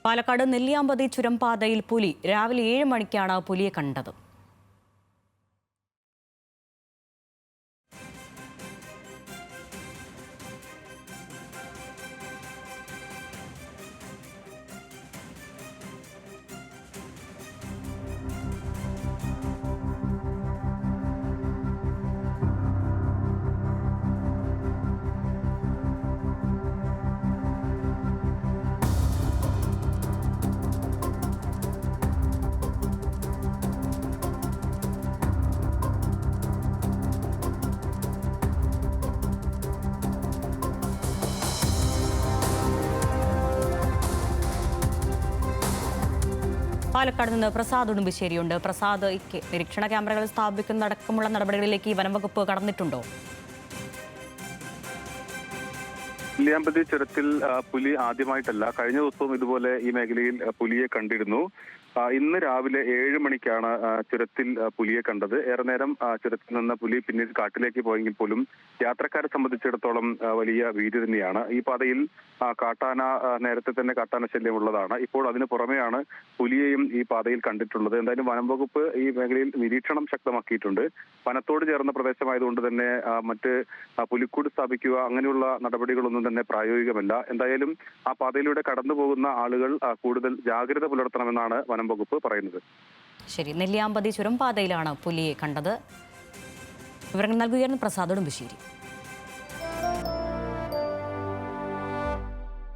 പാലക്കാട് നെല്ലിയാമ്പതി ചുരം പാതയിൽ പുലി രാവിലെ 7 മണിക്കാണ് പുലിയെ കണ്ടത്. പാലക്കാട് നിന്ന് പ്രസാദ് ഉടുമ്പശ്ശേരിയുണ്ട്. പ്രസാദ്, നിരീക്ഷണ ക്യാമറകൾ സ്ഥാപിക്കുന്നതടക്കമുള്ള നടപടികളിലേക്ക് വനംവകുപ്പ് കടന്നിട്ടുണ്ടോ? നെല്ലിയാമ്പതി ചുരത്തിൽ പുലി ആദ്യമായിട്ടല്ല. കഴിഞ്ഞ ദിവസവും ഇതുപോലെ ഈ മേഖലയിൽ പുലിയെ കണ്ടിരുന്നു. ഇന്ന് രാവിലെ 7 മണിക്കാണ് ചുരത്തിൽ പുലിയെ കണ്ടത്. ഏറെ നേരം ചുരത്തിൽ നിന്ന് പുലി പിന്നീട് കാട്ടിലേക്ക് പോയെങ്കിൽ പോലും യാത്രക്കാരെ സംബന്ധിച്ചിടത്തോളം വലിയ ഭീതി തന്നെയാണ്. ഈ പാതയിൽ കാട്ടാന നേരത്തെ തന്നെ കാട്ടാന ശല്യമുള്ളതാണ്. ഇപ്പോൾ അതിന് പുറമെയാണ് പുലിയെയും ഈ പാതയിൽ കണ്ടിട്ടുള്ളത്. എന്തായാലും വനം വകുപ്പ് ഈ മേഖലയിൽ നിരീക്ഷണം ശക്തമാക്കിയിട്ടുണ്ട്. വനത്തോട് ചേർന്ന പ്രദേശമായതുകൊണ്ട് തന്നെ മറ്റ് പുലിക്കൂട് സ്ഥാപിക്കുക അങ്ങനെയുള്ള നടപടികളൊന്നും തന്നെ പ്രായോഗികമല്ല. എന്തായാലും ആ പാതയിലൂടെ കടന്നു പോകുന്ന ആളുകൾ കൂടുതൽ ജാഗ്രത പുലർത്തണമെന്നാണ് വനം വകുപ്പ് പറയുന്നത്. ശരി, നെല്ലിയാമ്പതി ചുരം പാതയിലാണ് പുലിയെ കണ്ടത്. വിവരങ്ങൾ നൽകുകയായിരുന്നു പ്രസാദ് ഉടുമ്പശ്ശേരി.